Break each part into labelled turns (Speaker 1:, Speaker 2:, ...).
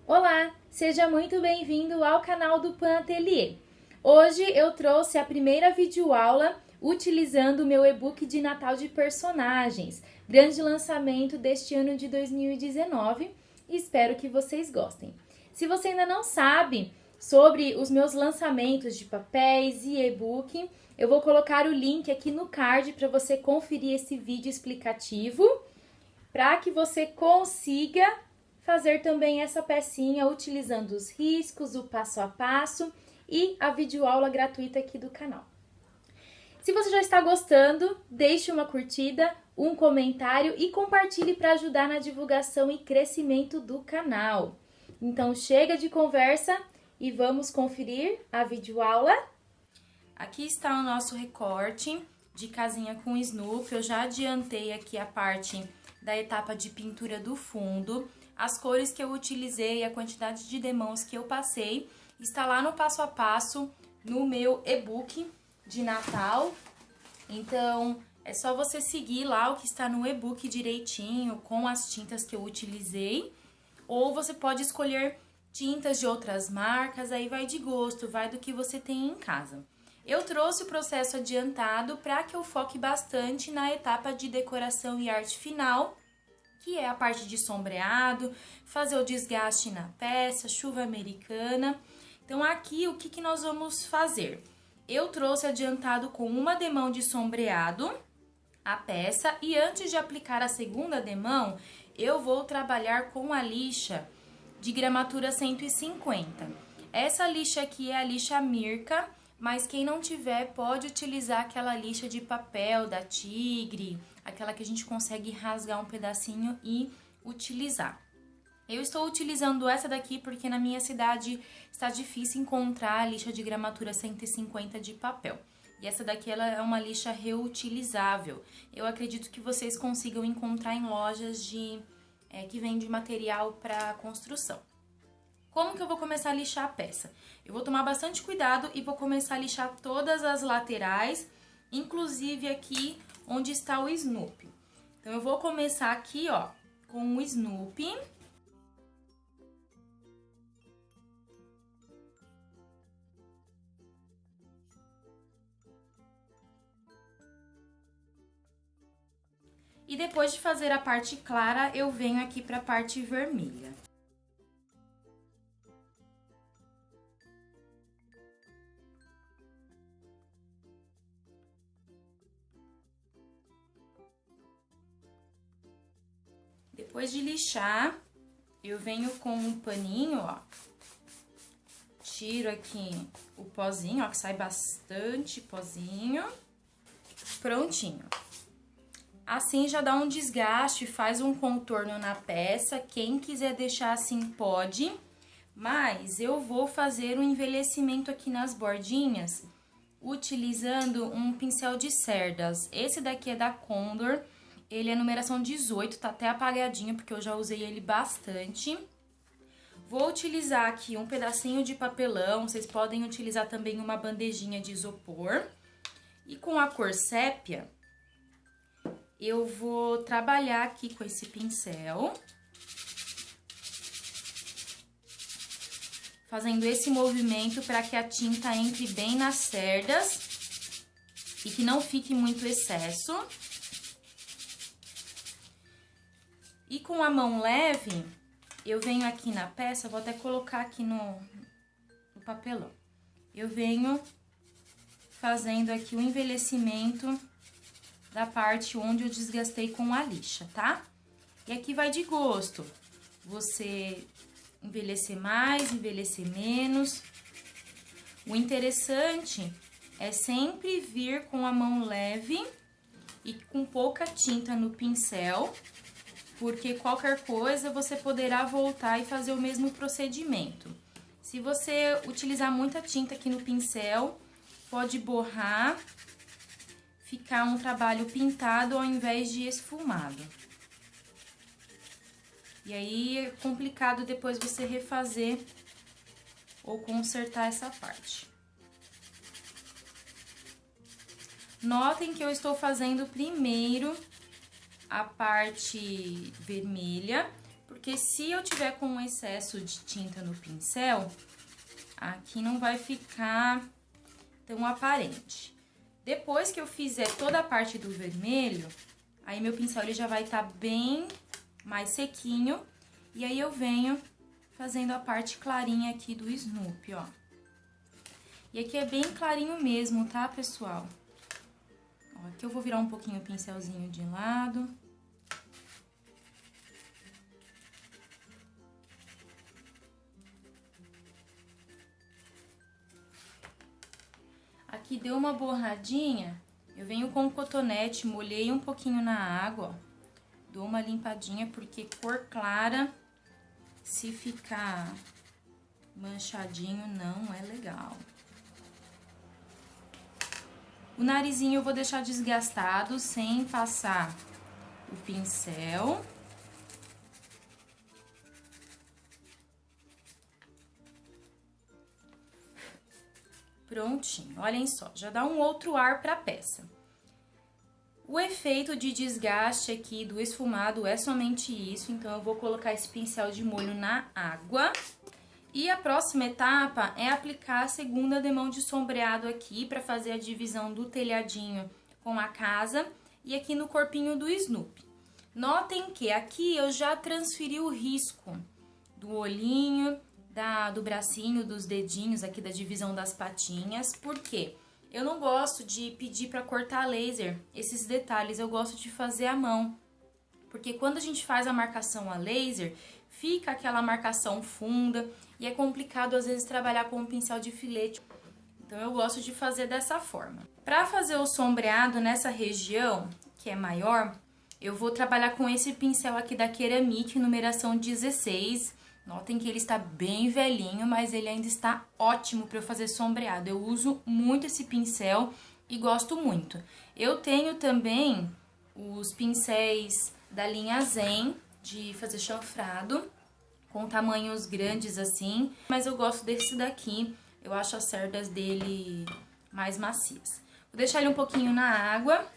Speaker 1: Olá, seja muito bem-vindo ao canal do Pan Atelier. Hoje eu trouxe a primeira videoaula utilizando o meu e-book de Natal de personagens, grande lançamento deste ano de 2019, e espero que vocês gostem. Se você ainda não sabe sobre os meus lançamentos de papéis e e-book, eu vou colocar o link aqui no card para você conferir esse vídeo explicativo, para que você consiga fazer também essa pecinha utilizando os riscos, o passo a passo e a videoaula gratuita aqui do canal. Se você já está gostando, deixe uma curtida, um comentário e compartilhe para ajudar na divulgação e crescimento do canal. Então chega de conversa e vamos conferir a videoaula. Aqui está o nosso recorte de casinha com Snoopy. Eu já adiantei aqui a parte da etapa de pintura do fundo. As cores que eu utilizei, a quantidade de demãos que eu passei, está lá no passo a passo no meu e-book de Natal. Então, é só você seguir lá o que está no e-book direitinho, com as tintas que eu utilizei. Ou você pode escolher tintas de outras marcas, aí vai de gosto, vai do que você tem em casa. Eu trouxe o processo adiantado para que eu foque bastante na etapa de decoração e arte final, que é a parte de sombreado, fazer o desgaste na peça, chuva americana. Então, aqui, o que nós vamos fazer? Eu trouxe adiantado com uma demão de sombreado a peça, e antes de aplicar a segunda demão, eu vou trabalhar com a lixa de gramatura 150. Essa lixa aqui é a lixa Mirka, mas quem não tiver pode utilizar aquela lixa de papel da Tigre, aquela que a gente consegue rasgar um pedacinho e utilizar. Eu estou utilizando essa daqui porque na minha cidade está difícil encontrar a lixa de gramatura 150 de papel. E essa daqui ela é uma lixa reutilizável. Eu acredito que vocês consigam encontrar em lojas que vende material para construção. Como que eu vou começar a lixar a peça? Eu vou tomar bastante cuidado e vou começar a lixar todas as laterais, inclusive aqui onde está o Snoopy. Então, eu vou começar aqui, ó, com o Snoopy. E depois de fazer a parte clara, eu venho aqui para a parte vermelha. Depois de lixar, eu venho com um paninho, ó. Tiro aqui o pozinho, ó, que sai bastante pozinho. Prontinho. Assim já dá um desgaste, faz um contorno na peça. Quem quiser deixar assim pode, mas eu vou fazer um envelhecimento aqui nas bordinhas utilizando um pincel de cerdas. Esse daqui é da Condor, ele é numeração 18, tá até apagadinho porque eu já usei ele bastante. Vou utilizar aqui um pedacinho de papelão, vocês podem utilizar também uma bandejinha de isopor. E com a cor sépia, eu vou trabalhar aqui com esse pincel, fazendo esse movimento para que a tinta entre bem nas cerdas e que não fique muito excesso. E com a mão leve, eu venho aqui na peça, vou até colocar aqui no papelão. Eu venho fazendo aqui o envelhecimento da parte onde eu desgastei com a lixa, tá? E aqui vai de gosto. Você envelhecer mais, envelhecer menos. O interessante é sempre vir com a mão leve e com pouca tinta no pincel, porque qualquer coisa você poderá voltar e fazer o mesmo procedimento. Se você utilizar muita tinta aqui no pincel, pode borrar, ficar um trabalho pintado ao invés de esfumado. E aí é complicado depois você refazer ou consertar essa parte. Notem que eu estou fazendo primeiro a parte vermelha, porque porque se eu tiver com um excesso de tinta no pincel, aqui não vai ficar tão aparente. Depois que eu fizer toda a parte do vermelho, aí meu pincel ele já vai estar bem mais sequinho. E aí eu venho fazendo a parte clarinha aqui do Snoopy, ó. E aqui é bem clarinho mesmo, tá, pessoal? Ó, aqui eu vou virar um pouquinho o pincelzinho de lado. Aqui deu uma borradinha, eu venho com o cotonete, molhei um pouquinho na água, ó. Dou uma limpadinha, porque cor clara, se ficar manchadinho, não é legal. O narizinho eu vou deixar desgastado, sem passar o pincel. Prontinho, olhem só, já dá um outro ar pra peça. O efeito de desgaste aqui do esfumado é somente isso, então eu vou colocar esse pincel de molho na água. E a próxima etapa é aplicar a segunda demão de sombreado aqui para fazer a divisão do telhadinho com a casa e aqui no corpinho do Snoopy. Notem que aqui eu já transferi o risco do olhinho, do bracinho, dos dedinhos aqui da divisão das patinhas. Por quê? Eu não gosto de pedir para cortar a laser esses detalhes, eu gosto de fazer à mão. Porque quando a gente faz a marcação a laser, fica aquela marcação funda e é complicado às vezes trabalhar com um pincel de filete. Então eu gosto de fazer dessa forma. Para fazer o sombreado nessa região, que é maior, eu vou trabalhar com esse pincel aqui da Keramic, numeração 16. Notem que ele está bem velhinho, mas ele ainda está ótimo para eu fazer sombreado. Eu uso muito esse pincel e gosto muito. Eu tenho também os pincéis da linha Zen, de fazer chanfrado, com tamanhos grandes assim, mas eu gosto desse daqui, eu acho as cerdas dele mais macias. Vou deixar ele um pouquinho na água,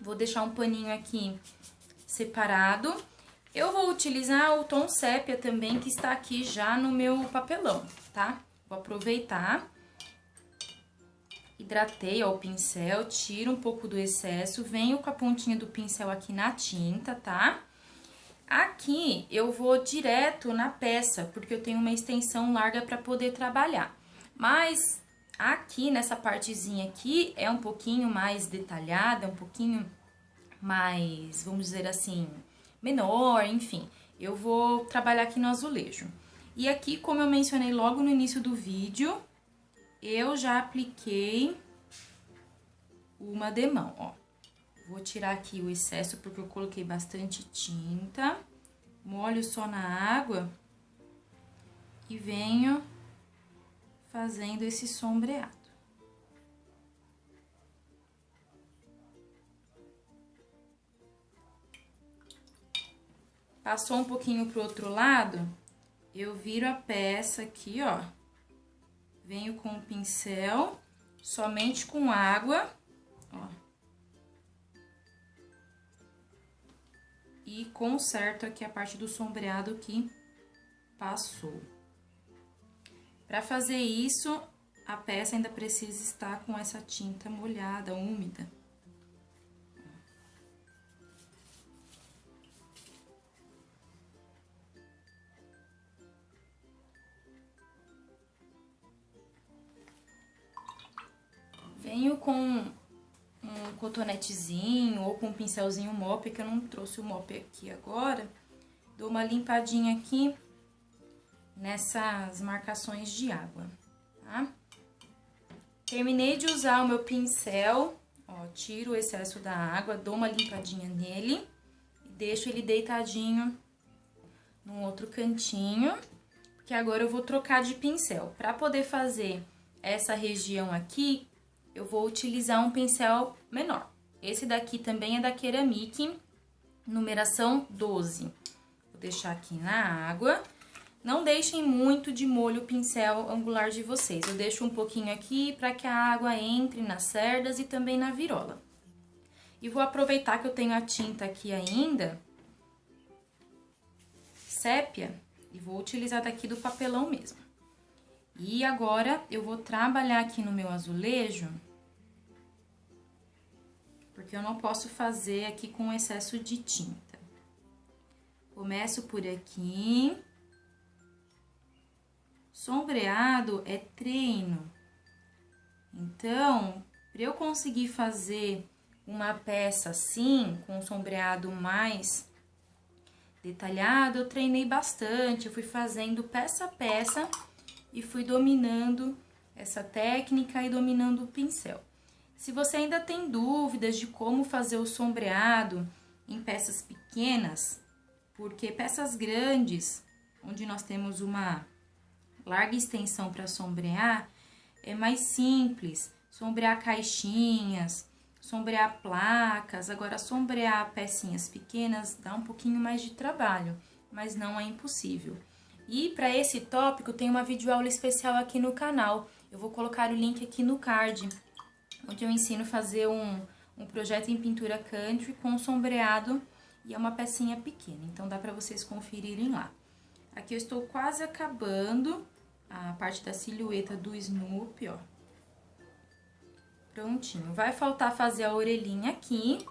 Speaker 1: vou deixar um paninho aqui separado. Eu vou utilizar o tom sépia também, que está aqui já no meu papelão, tá? Vou aproveitar. Hidratei, ó, o pincel, tiro um pouco do excesso, venho com a pontinha do pincel aqui na tinta, tá? Aqui eu vou direto na peça, porque eu tenho uma extensão larga para poder trabalhar. Mas aqui, nessa partezinha aqui, é um pouquinho mais detalhada, um pouquinho mais, vamos dizer assim, menor, enfim. Eu vou trabalhar aqui no azulejo. E aqui, como eu mencionei logo no início do vídeo, eu já apliquei uma demão, ó. Vou tirar aqui o excesso, porque eu coloquei bastante tinta. Molho só na água e venho fazendo esse sombreado. Passou um pouquinho pro outro lado, eu viro a peça aqui, ó. Venho com o pincel, somente com água, ó. E conserto aqui a parte do sombreado que passou. Para fazer isso, a peça ainda precisa estar com essa tinta molhada, úmida. Venho com um cotonetezinho ou com um pincelzinho mop, que eu não trouxe o mop aqui agora. Dou uma limpadinha aqui nessas marcações de água, tá? Terminei de usar o meu pincel, ó, tiro o excesso da água, dou uma limpadinha nele e deixo ele deitadinho num outro cantinho, porque agora eu vou trocar de pincel. Para poder fazer essa região aqui, eu vou utilizar um pincel menor. Esse daqui também é da Keramic, numeração 12. Vou deixar aqui na água. Não deixem muito de molho o pincel angular de vocês. Eu deixo um pouquinho aqui para que a água entre nas cerdas e também na virola. E vou aproveitar que eu tenho a tinta aqui ainda. sépia e vou utilizar daqui do papelão mesmo. E agora eu vou trabalhar aqui no meu azulejo, porque eu não posso fazer aqui com excesso de tinta. Começo por aqui. Sombreado é treino. Então, para eu conseguir fazer uma peça assim, com um sombreado mais detalhado, eu treinei bastante. Eu fui fazendo peça a peça e fui dominando essa técnica e dominando o pincel. Se você ainda tem dúvidas de como fazer o sombreado em peças pequenas, porque peças grandes, onde nós temos uma larga extensão para sombrear, é mais simples. Sombrear caixinhas, sombrear placas, agora sombrear pecinhas pequenas dá um pouquinho mais de trabalho, mas não é impossível. E para esse tópico tem uma videoaula especial aqui no canal. Eu vou colocar o link aqui no card, onde eu ensino a fazer um projeto em pintura country com sombreado e é uma pecinha pequena. Então dá para vocês conferirem lá. Aqui eu estou quase acabando a parte da silhueta do Snoopy, ó. Prontinho. Vai faltar fazer a orelhinha aqui,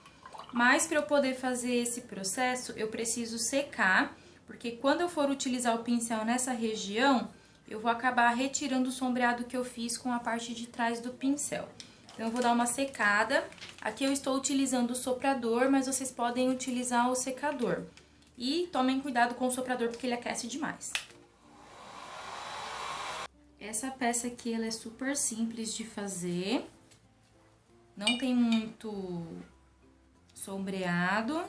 Speaker 1: mas para eu poder fazer esse processo, eu preciso secar, porque quando eu for utilizar o pincel nessa região, eu vou acabar retirando o sombreado que eu fiz com a parte de trás do pincel. Então, eu vou dar uma secada. Aqui eu estou utilizando o soprador, mas vocês podem utilizar o secador. E tomem cuidado com o soprador, porque ele aquece demais. Essa peça aqui, ela é super simples de fazer. Não tem muito sombreado.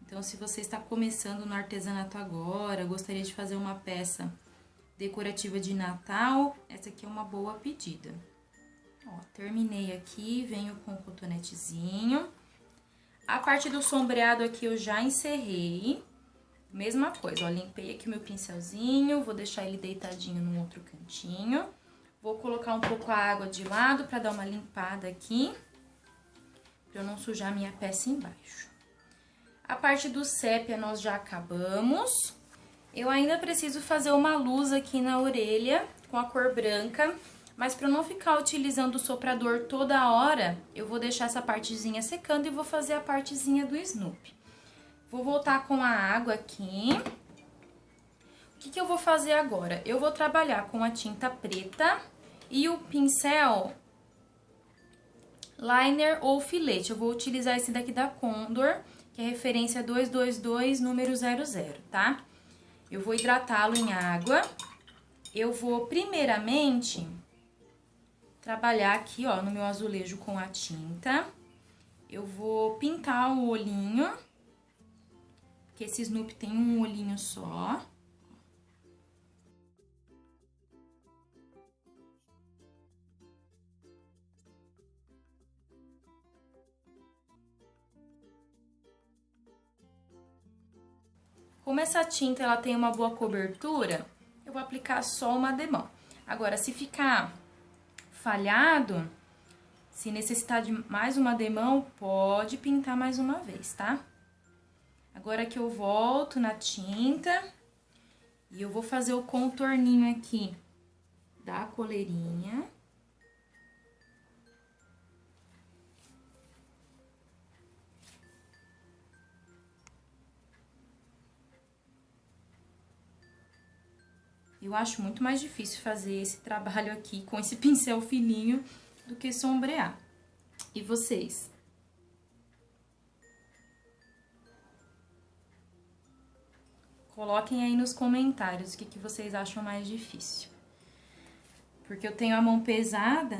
Speaker 1: Então, se você está começando no artesanato agora, gostaria de fazer uma peça decorativa de Natal, essa aqui é uma boa pedida. Ó, terminei aqui, venho com o cotonetezinho. A parte do sombreado aqui eu já encerrei. Mesma coisa, ó, limpei aqui o meu pincelzinho, vou deixar ele deitadinho num outro cantinho. Vou colocar um pouco a água de lado pra dar uma limpada aqui, pra eu não sujar minha peça embaixo. A parte do sépia nós já acabamos. Eu ainda preciso fazer uma luz aqui na orelha com a cor branca, mas pra eu não ficar utilizando o soprador toda hora, eu vou deixar essa partezinha secando e vou fazer a partezinha do Snoopy. Vou voltar com a água aqui. O que eu vou fazer agora? Eu vou trabalhar com a tinta preta e o pincel liner ou filete. Eu vou utilizar esse daqui da Condor, que é referência 222, número 00, tá? Eu vou hidratá-lo em água. Eu vou, primeiramente, trabalhar aqui, ó, no meu azulejo com a tinta. Eu vou pintar o olhinho, porque esse Snoopy tem um olhinho só. Como essa tinta ela tem uma boa cobertura, eu vou aplicar só uma demão. Agora, se ficar falhado, se necessitar de mais uma demão, pode pintar mais uma vez, tá? Agora que eu volto na tinta e eu vou fazer o contorninho aqui da coleirinha. Eu acho muito mais difícil fazer esse trabalho aqui com esse pincel fininho do que sombrear. E vocês? Coloquem aí nos comentários o que vocês acham mais difícil. Porque eu tenho a mão pesada.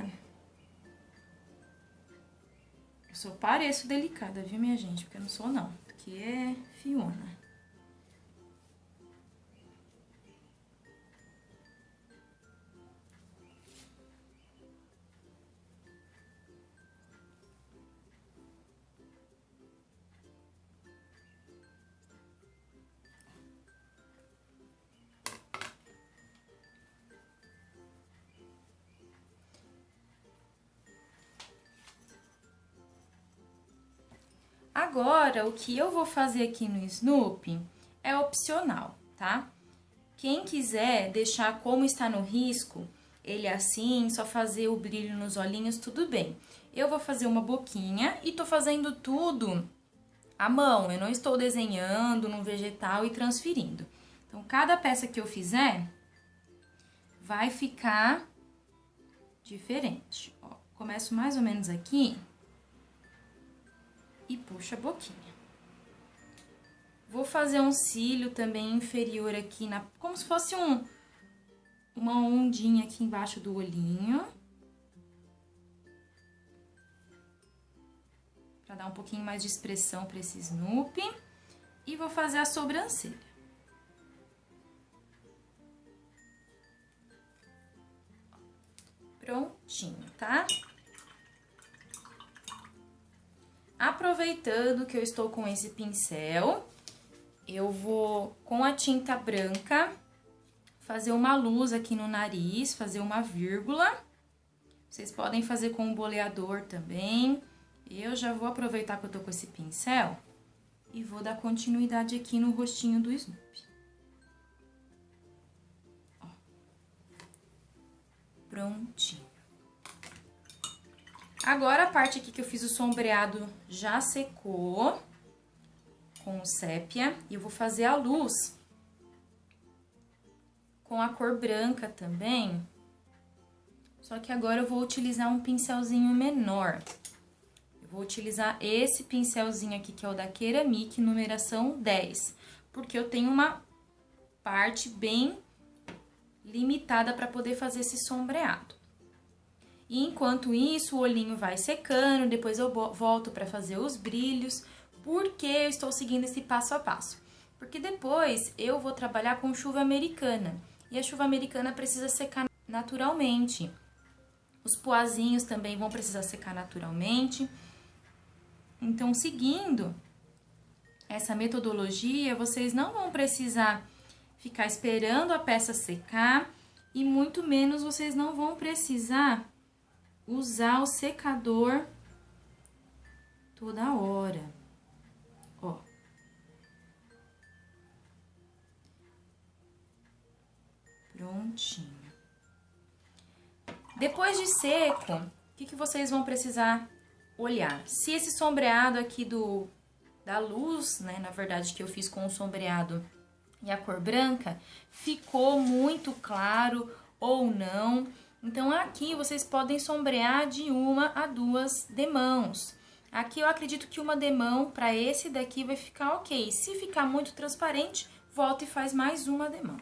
Speaker 1: Eu só pareço delicada, viu, minha gente? Porque eu não sou, não. Porque é Fiona. Agora, o que eu vou fazer aqui no Snoopy é opcional, tá? Quem quiser deixar como está no risco, ele assim, só fazer o brilho nos olhinhos, tudo bem. Eu vou fazer uma boquinha e tô fazendo tudo à mão, eu não estou desenhando no vegetal e transferindo. Então, cada peça que eu fizer vai ficar diferente. Ó, começo mais ou menos aqui e puxo a boquinha. Vou fazer um cílio também inferior aqui, como se fosse uma ondinha aqui embaixo do olhinho. Pra dar um pouquinho mais de expressão pra esse Snoopy. E vou fazer a sobrancelha. Prontinho, tá? Aproveitando que eu estou com esse pincel, eu vou, com a tinta branca, fazer uma luz aqui no nariz, fazer uma vírgula. Vocês podem fazer com um boleador também. Eu já vou aproveitar que eu tô com esse pincel e vou dar continuidade aqui no rostinho do Snoopy. Ó. Prontinho. Agora, a parte aqui que eu fiz o sombreado já secou com o sépia. E eu vou fazer a luz com a cor branca também. Só que agora eu vou utilizar um pincelzinho menor. Eu vou utilizar esse pincelzinho aqui, que é o da Keramic, numeração 10. Porque eu tenho uma parte bem limitada para poder fazer esse sombreado. E enquanto isso, o olhinho vai secando, depois eu volto para fazer os brilhos. Por que eu estou seguindo esse passo a passo? Porque depois eu vou trabalhar com chuva americana. E a chuva americana precisa secar naturalmente. Os poazinhos também vão precisar secar naturalmente. Então, seguindo essa metodologia, vocês não vão precisar ficar esperando a peça secar. E muito menos vocês não vão precisar usar o secador toda hora. Ó. Prontinho. Depois de seco, o que vocês vão precisar olhar? Se esse sombreado aqui da luz, né, na verdade que eu fiz com o sombreado e a cor branca, ficou muito claro ou não. Então, aqui vocês podem sombrear de 1 a 2 demãos. Aqui eu acredito que uma demão para esse daqui vai ficar ok. Se ficar muito transparente, volta e faz mais uma demão.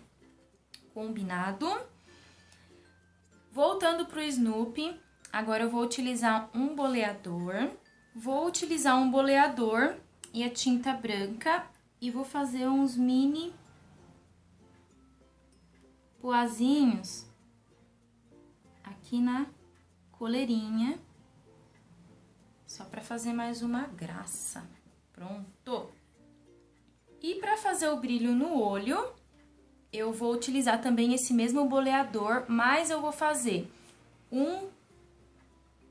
Speaker 1: Combinado? Voltando pro Snoopy, agora eu vou utilizar um boleador. Vou utilizar um boleador e a tinta branca e vou fazer uns mini poazinhos aqui na coleirinha, só para fazer mais uma graça. Pronto! E para fazer o brilho no olho, eu vou utilizar também esse mesmo boleador, mas eu vou fazer um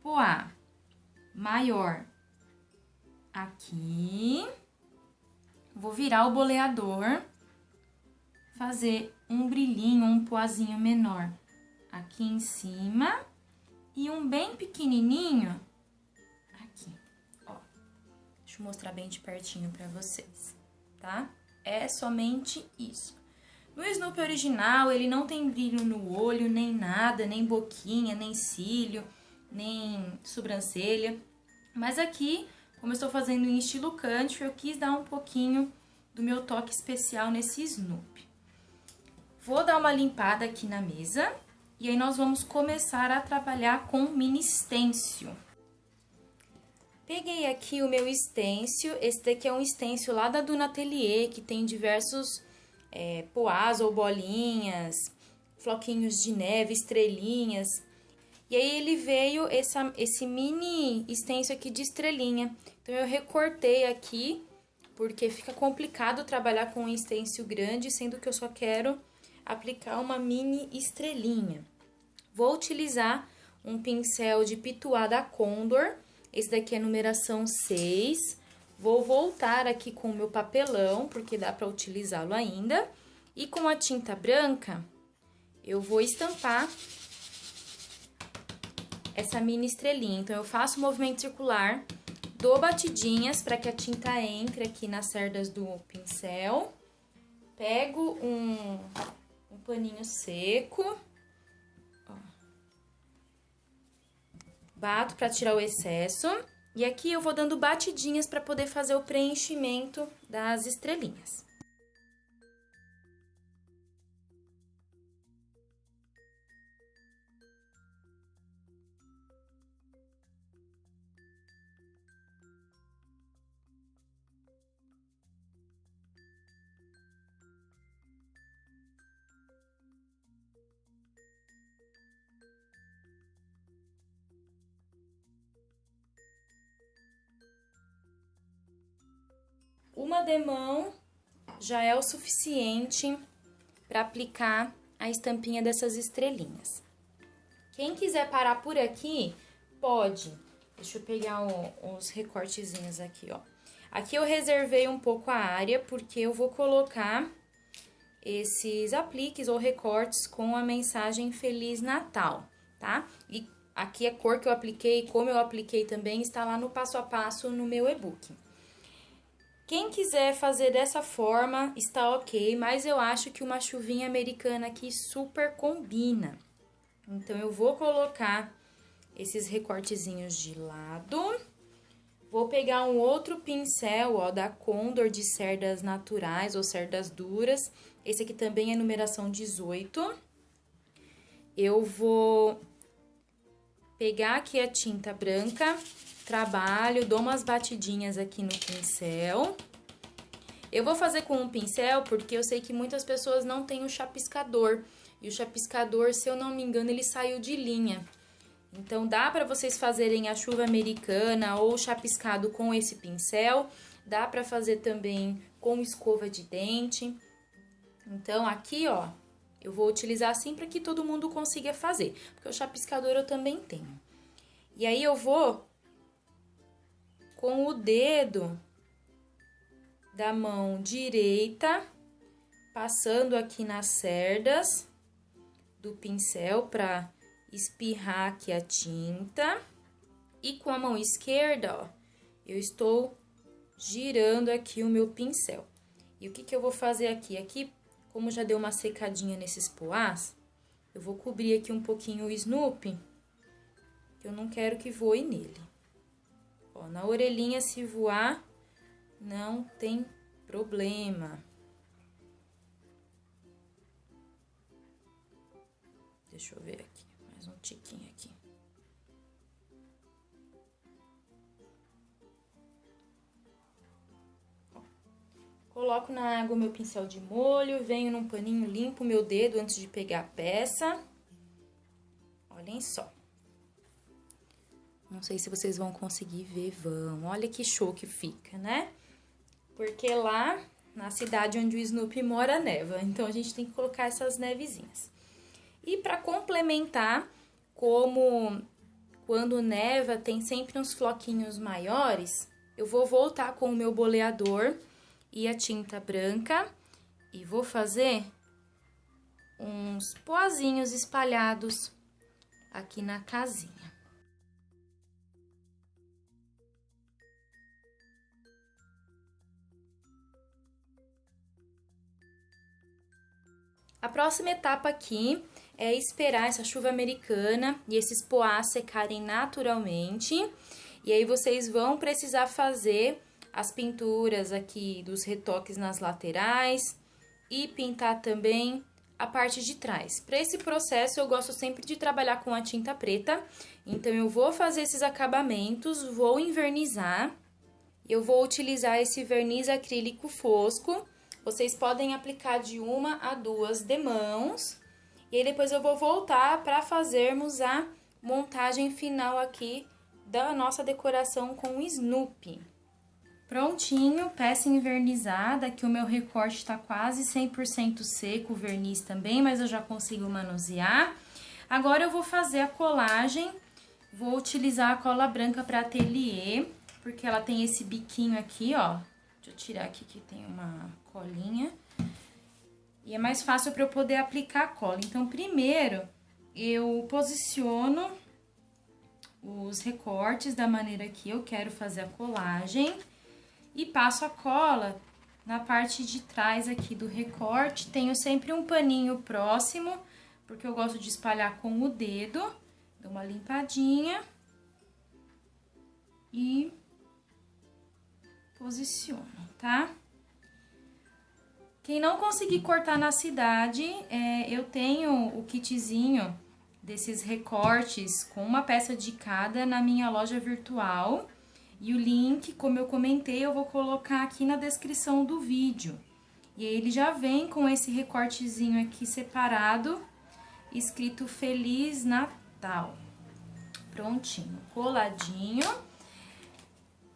Speaker 1: poá maior aqui, vou virar o boleador, fazer um brilhinho, um poazinho menor aqui em cima e um bem pequenininho aqui, ó. Deixa eu mostrar bem de pertinho pra vocês, tá? É somente isso. No Snoopy original, ele não tem brilho no olho, nem nada, nem boquinha, nem cílio, nem sobrancelha. Mas aqui, como eu estou fazendo em estilo country, eu quis dar um pouquinho do meu toque especial nesse Snoopy. Vou dar uma limpada aqui na mesa e aí nós vamos começar a trabalhar com mini stencil. Peguei aqui o meu stencil, esse daqui é um stencil lá da Duna Atelier, que tem diversos poás ou bolinhas, floquinhos de neve, estrelinhas. E aí ele veio esse mini stencil aqui de estrelinha. Então eu recortei aqui, porque fica complicado trabalhar com um stencil grande, sendo que eu só quero aplicar uma mini estrelinha. Vou utilizar um pincel de pituá da Condor, esse daqui é numeração 6, Vou voltar aqui com o meu papelão, porque dá para utilizá-lo ainda. E com a tinta branca, eu vou estampar essa mini estrelinha. Então, eu faço o movimento circular, dou batidinhas para que a tinta entre aqui nas cerdas do pincel. Pego um paninho seco, ó, bato para tirar o excesso. E aqui eu vou dando batidinhas para poder fazer o preenchimento das estrelinhas. Uma demão já é o suficiente para aplicar a estampinha dessas estrelinhas. Quem quiser parar por aqui, pode. Deixa eu pegar os recortezinhos aqui, ó. Aqui eu reservei um pouco a área, porque eu vou colocar esses apliques ou recortes com a mensagem Feliz Natal, tá? E aqui a cor que eu apliquei, como eu apliquei também, está lá no passo a passo no meu e-book. Quem quiser fazer dessa forma, está ok, mas eu acho que uma chuvinha americana aqui super combina. Então, eu vou colocar esses recortezinhos de lado. Vou pegar um outro pincel, ó, da Condor de cerdas naturais ou cerdas duras. Esse aqui também é numeração 18. Eu vou pegar aqui a tinta branca, trabalho, dou umas batidinhas aqui no pincel. Eu vou fazer com um pincel porque eu sei que muitas pessoas não têm o chapiscador. E o chapiscador, se eu não me engano, ele saiu de linha. Então, dá para vocês fazerem a chuva americana ou chapiscado com esse pincel. Dá para fazer também com escova de dente. Então, aqui, ó, eu vou utilizar assim para que todo mundo consiga fazer. Porque o chapiscador eu também tenho. E aí, eu vou com o dedo da mão direita, passando aqui nas cerdas do pincel para espirrar aqui a tinta. E com a mão esquerda, ó, eu estou girando aqui o meu pincel. E o que eu vou fazer aqui? Aqui, como já deu uma secadinha nesses poás, eu vou cobrir aqui um pouquinho o Snoopy, que eu não quero que voe nele. Ó, na orelhinha, se voar, não tem problema. Deixa eu ver aqui, mais um tiquinho aqui. Ó, coloco na água o meu pincel de molho, venho num paninho, limpo o meu dedo antes de pegar a peça. Olhem só. Não sei se vocês vão conseguir ver, vão. Olha que show que fica, né? Porque lá, na cidade onde o Snoopy mora, neva. Então, a gente tem que colocar essas nevezinhas. E para complementar, como quando neva tem sempre uns floquinhos maiores, eu vou voltar com o meu boleador e a tinta branca e vou fazer uns poazinhos espalhados aqui na casinha. A próxima etapa aqui é esperar essa chuva americana e esses poás secarem naturalmente. E aí vocês vão precisar fazer as pinturas aqui dos retoques nas laterais e pintar também a parte de trás. Para esse processo eu gosto sempre de trabalhar com a tinta preta. Então eu vou fazer esses acabamentos, vou envernizar. Eu vou utilizar esse verniz acrílico fosco. Vocês podem aplicar de 1 a 2 demãos. E aí, depois eu vou voltar para fazermos a montagem final aqui da nossa decoração com o Snoopy. Prontinho, peça envernizada. Aqui o meu recorte tá quase 100% seco, o verniz também, mas eu já consigo manusear. Agora eu vou fazer a colagem. Vou utilizar a cola branca para ateliê, porque ela tem esse biquinho aqui, ó. Deixa eu tirar aqui que tem uma colinha. E é mais fácil para eu poder aplicar a cola. Então, primeiro, eu posiciono os recortes da maneira que eu quero fazer a colagem e passo a cola na parte de trás aqui do recorte. Tenho sempre um paninho próximo, porque eu gosto de espalhar com o dedo. Dou uma limpadinha e posiciono, tá? Quem não conseguir cortar na cidade, eu tenho o kitzinho desses recortes com uma peça de cada na minha loja virtual. E o link, como eu comentei, eu vou colocar aqui na descrição do vídeo. E aí ele já vem com esse recortezinho aqui separado, escrito Feliz Natal. Prontinho, coladinho.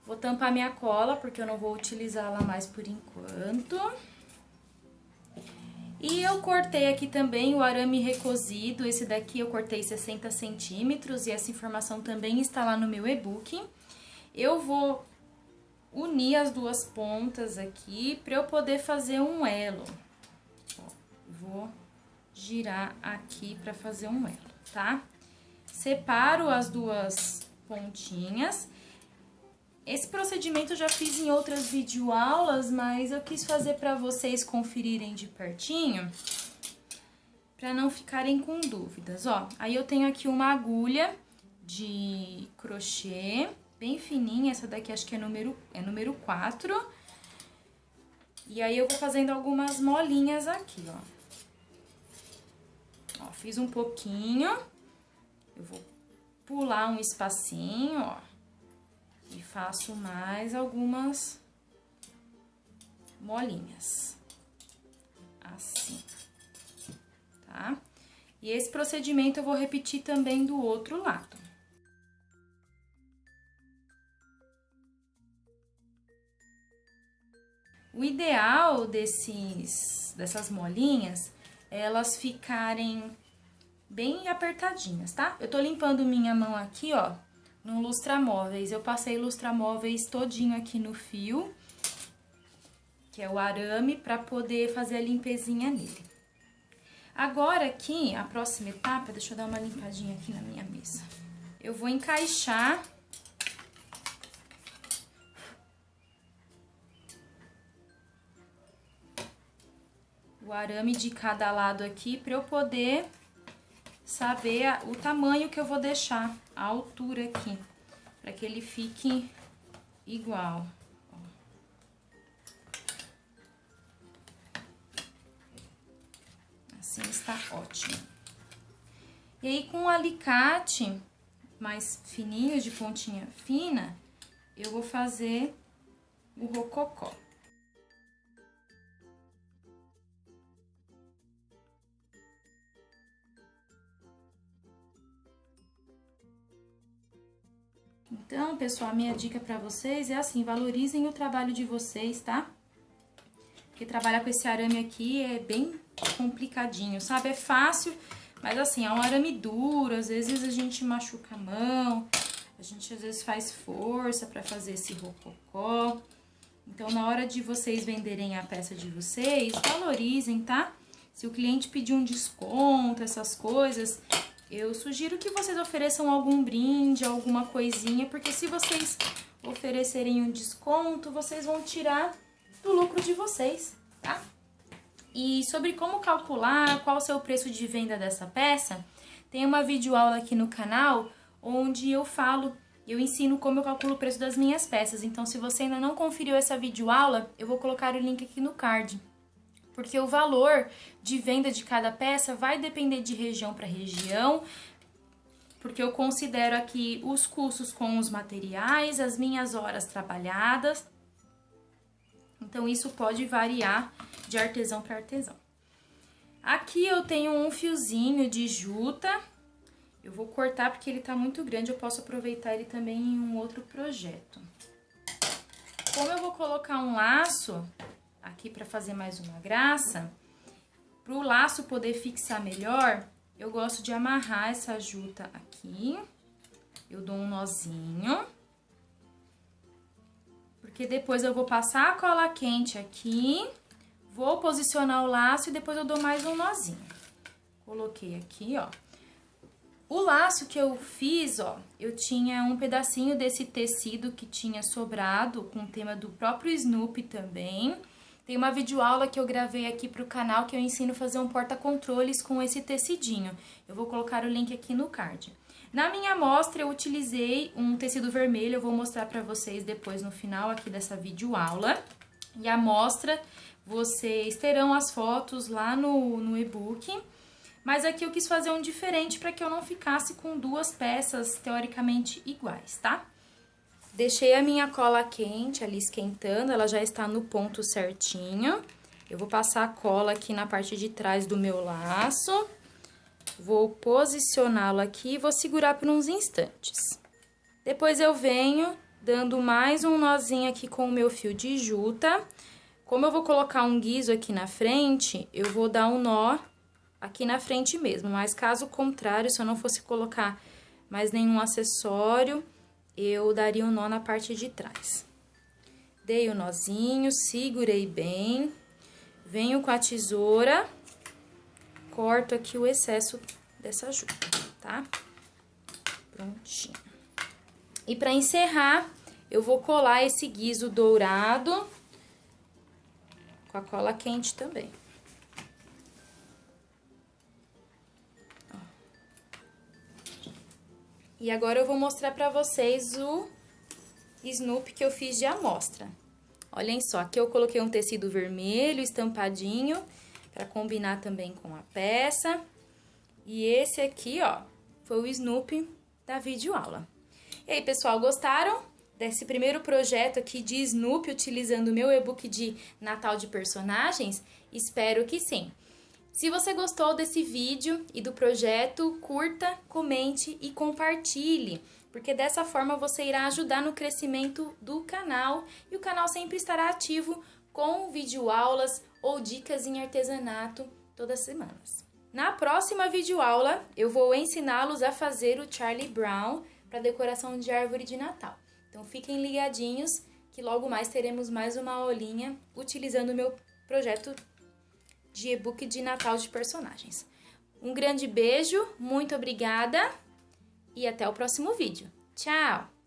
Speaker 1: Vou tampar minha cola, porque eu não vou utilizá-la mais por enquanto. E eu cortei aqui também o arame recozido, esse daqui eu cortei 60 centímetros e essa informação também está lá no meu e-book. Eu vou unir as duas pontas aqui para eu poder fazer um elo. Ó, vou girar aqui para fazer um elo, tá? Separo as duas pontinhas. Esse procedimento eu já fiz em outras videoaulas, mas eu quis fazer para vocês conferirem de pertinho, para não ficarem com dúvidas, ó. Aí eu tenho aqui uma agulha de crochê, bem fininha, essa daqui acho que é número 4. E aí eu vou fazendo algumas molinhas aqui, ó. Ó, fiz um pouquinho, eu vou pular um espacinho, ó. E faço mais algumas molinhas, assim, tá? E esse procedimento eu vou repetir também do outro lado. O ideal dessas molinhas é elas ficarem bem apertadinhas, tá? Eu tô limpando minha mão aqui, ó, no lustramóveis. Eu passei lustramóveis todinho aqui no fio, que é o arame, pra poder fazer a limpezinha nele. Agora aqui, a próxima etapa, deixa eu dar uma limpadinha aqui na minha mesa. Eu vou encaixar o arame de cada lado aqui pra eu poder saber o tamanho que eu vou deixar, a altura aqui, para que ele fique igual. Assim está ótimo. E aí, com um alicate mais fininho, de pontinha fina, eu vou fazer o rococó. Então, pessoal, a minha dica pra vocês é assim, valorizem o trabalho de vocês, tá? Porque trabalhar com esse arame aqui é bem complicadinho, sabe? É fácil, mas assim, é um arame duro, às vezes a gente machuca a mão, a gente às vezes faz força pra fazer esse rococó. Então, na hora de vocês venderem a peça de vocês, valorizem, tá? Se o cliente pedir um desconto, essas coisas, eu sugiro que vocês ofereçam algum brinde, alguma coisinha, porque se vocês oferecerem um desconto, vocês vão tirar do lucro de vocês, tá? E sobre como calcular, qual o seu preço de venda dessa peça, tem uma videoaula aqui no canal onde eu ensino como eu calculo o preço das minhas peças. Então, se você ainda não conferiu essa videoaula, eu vou colocar o link aqui no card. Porque o valor de venda de cada peça vai depender de região para região, porque eu considero aqui os custos com os materiais, as minhas horas trabalhadas. Então, isso pode variar de artesão para artesão. Aqui eu tenho um fiozinho de juta. Eu vou cortar porque ele tá muito grande, eu posso aproveitar ele também em um outro projeto. Como eu vou colocar um laço aqui para fazer mais uma graça, para o laço poder fixar melhor, eu gosto de amarrar essa juta aqui. Eu dou um nozinho. porque depois eu vou passar a cola quente aqui, vou posicionar o laço e depois eu dou mais um nozinho. Coloquei aqui, ó. O laço que eu fiz, ó, eu tinha um pedacinho desse tecido que tinha sobrado, com o tema do próprio Snoopy também. Tem uma videoaula que eu gravei aqui pro canal que eu ensino a fazer um porta-controles com esse tecidinho. Eu vou colocar o link aqui no card. Na minha amostra eu utilizei um tecido vermelho, eu vou mostrar pra vocês depois no final aqui dessa videoaula. E a amostra, vocês terão as fotos lá no e-book. Mas aqui eu quis fazer um diferente para que eu não ficasse com duas peças teoricamente iguais, tá? Deixei a minha cola quente ali esquentando, ela já está no ponto certinho. Eu vou passar a cola aqui na parte de trás do meu laço. Vou posicioná-lo aqui e vou segurar por uns instantes. Depois eu venho dando mais um nozinho aqui com o meu fio de juta. Como eu vou colocar um guiso aqui na frente, eu vou dar um nó aqui na frente mesmo, mas caso contrário, se eu não fosse colocar mais nenhum acessório, eu daria um nó na parte de trás. Dei o nozinho, segurei bem, venho com a tesoura, corto aqui o excesso dessa juta, tá? Prontinho. E pra encerrar, eu vou colar esse guiso dourado com a cola quente também. E agora eu vou mostrar pra vocês o Snoopy que eu fiz de amostra. Olhem só, aqui eu coloquei um tecido vermelho estampadinho, pra combinar também com a peça. E esse aqui, ó, foi o Snoopy da videoaula. E aí, pessoal, gostaram desse primeiro projeto aqui de Snoopy utilizando o meu e-book de Natal de Personagens? Espero que sim. Se você gostou desse vídeo e do projeto, curta, comente e compartilhe, porque dessa forma você irá ajudar no crescimento do canal e o canal sempre estará ativo com videoaulas ou dicas em artesanato todas as semanas. Na próxima videoaula, eu vou ensiná-los a fazer o Charlie Brown para decoração de árvore de Natal. Então fiquem ligadinhos que logo mais teremos mais uma aulinha utilizando o meu projeto de e-book de Natal de Personagens. Um grande beijo, muito obrigada e até o próximo vídeo. Tchau!